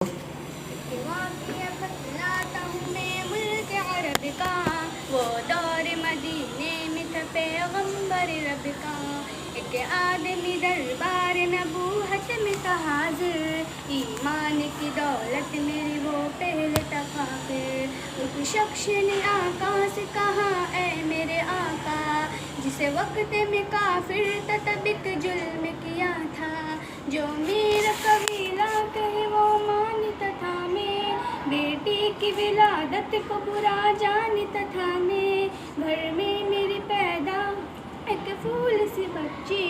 वाक़िया बतलाता हूँ मैं मुल्क अरब का, वो दौर मदीने में था पैगम्बर रब का। एक आदमी दरबार नबूहत में था हाजिर, ईमान की दौलत मेरी वो पहले था काफिर। उस शख्स ने आका से कहा, ऐ मेरे आका, जिस वक्त में काफिर था तब एक जुल्म किया था, जो मेरा कबीला कहे वो मानता था मैं, बेटी की विलादत को बुरा जानता था मैं। घर में मेरी पैदा एक फूल सी बच्ची,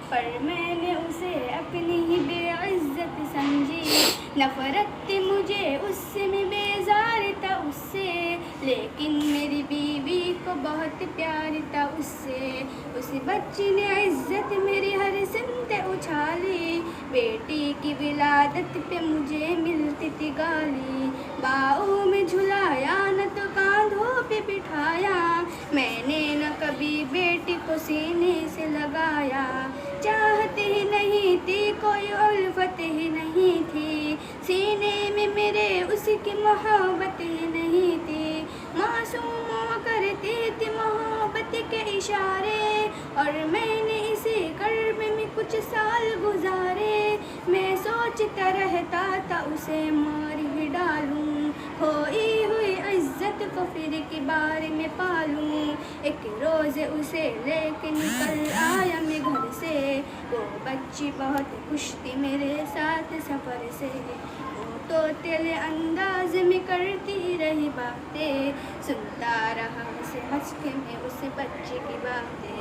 पर मैंने उसे अपनी ही बेइज्जत समझी। नफरत थी मुझे उससे, मैं बेजार था उससे, लेकिन मेरी बीवी को बहुत प्यार था उससे। उस बच्ची ने इज्जत मेरी हर सिमत उछाली, बेटी की विलादत पे मुझे मिलती थी गाली। बाहों में झुलाया न तो कांधों पे बिठाया, मैंने न कभी बेटी को सीने से लगाया। चाहत ही नहीं थी, कोई उल्फत ही नहीं थी, सीने में मेरे उसकी मोहब्बत ही नहीं थी। मासूम करती थी मोहब्बत के इशारे, और मैंने इसी कर्ब में कुछ साल गुजारे। मैं सोचता रहता था उसे मार ही डालूं, खोई हुई इज्जत को फिर के बारे में पालूं। एक रोज़ उसे लेके निकल आया मैं घर से, वो बच्ची बहुत खुश थी मेरे साथ सफ़र से। वो तो तेरे अंदाज में करती रही बातें, सुनता रहा उसे हंस के मैं उस बच्चे की बातें।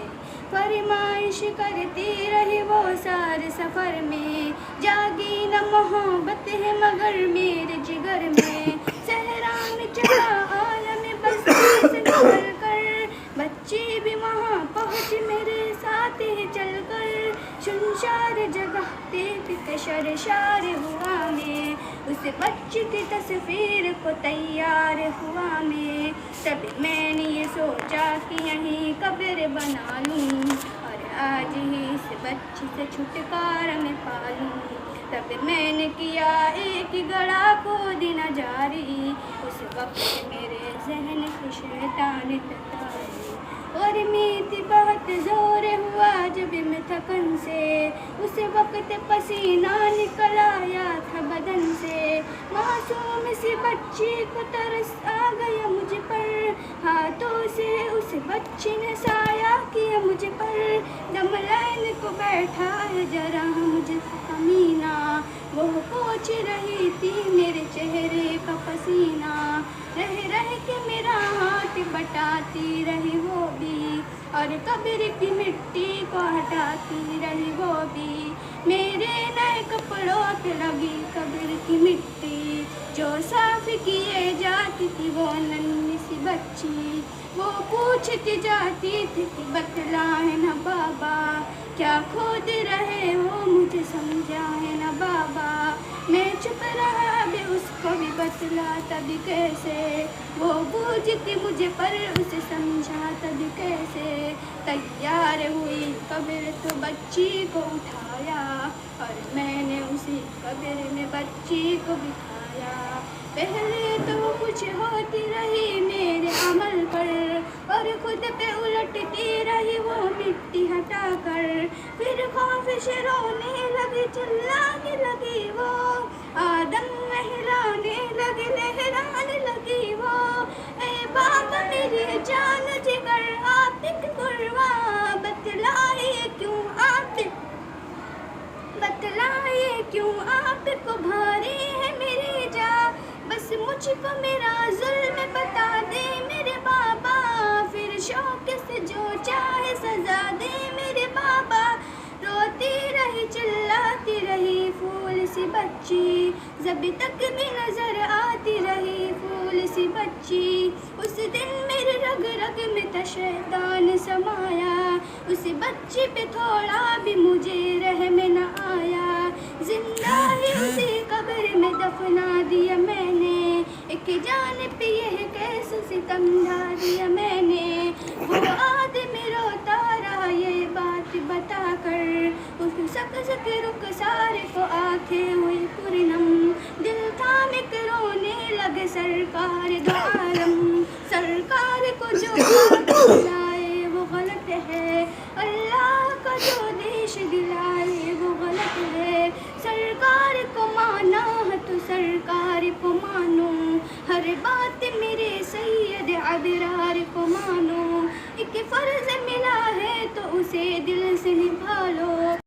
फरमाइश करती रही वो सारे सफ़र में, जागी न मोहब्बत है मगर मेरे जिगर में। सहरा में चला आलम बस्ती से निकल कर, बच्ची भी वहाँ पहुँच मेरे साथ ही चल कर। सुनशार जगह देख शरशार हुआ मैं, उस बच्ची की तस्वीर को तैयार हुआ मैं। तब मैंने ये सोचा कि यहीं कब्र बना लूँ, और आज ही इस बच्ची से छुटकारा मैं पालूँ। तब मैंने किया एक गड़ा को दिन जारी, उस वक्त मेरे जहन को शैतान तताई। और मेरी बहुत जोर हुआ जब मैं थकन से, उस वक्त पसीना निकल आया था बदन से। मासूम सी बच्ची को तरस आ गया मुझ पर, हाथों से उस बच्ची ने साया किया मुझ पर। दम लाइन को बैठा है जरा मुझे कमीना, वो पोंछ रही थी मेरे चेहरे का पसीना। रह रह के मेरा हाथ बटाती रही वो भी, और कब्र की मिट्टी को हटाती रही वो भी। मेरे नए कपड़ों पे लगी कब्र की मिट्टी, जो साफ किए जाती थी वो नन्ही सी बच्ची। वो पूछती जाती थी कि बतलाए न बाबा, क्या खोद रहे हो मुझे समझाए न बाबा। मैं चुप रहा भी उसको भी बतलाता भी कैसे, वो बूझती मुझे पर उसे समझाता भी कैसे। तैयार हुई कब्र तो बच्ची को उठाया, और मैंने उसी कब्र में बच्ची को बिठाया। पहले तो वो कुछ होती रही मेरे अमल पर, और खुद पे उलटती रही वो मिट्टी हटाकर। फिर खौफ से रोने लगी, चिल्लाने लगी वो, आदम नहलाने लगी, लहराने लगी वो। ए बाबा मेरी जान जिगर आतिक कुर्बा, बतलाइए क्यों आपको भारी है मेरी जान। बस मुझको मेरा जुल्म बता दे मेरे बाबा, फिर शौक से जो चाहे सजा दे मेरे बाबा। रोती रही चिल्लाती रही फूल सी बच्ची, जब तक भी नजर आती रही फूल सी बच्ची। उस दिन मेरे रग रग में था शैतान समाया, उस बच्ची पे थोड़ा भी मुझे रहम न आया। जिंदा ही उसी कब्र में दफना दिया मैंने, एक जान पे यह कैसे सितम ढा दिया मैंने। वो आदमी रोता रहा ये बात बताकर, उस शख्स के रुख सारे को आंखें हुई पूर्णम। दिल था दिलाए वो गलत है, अल्लाह का जो देश दिलाए वो गलत है। सरकार को माना है तो सरकार को मानो, हर बात मेरे सैयद अबरार को मानो। एक फ़र्ज़ मिला है तो उसे दिल से निभा लो।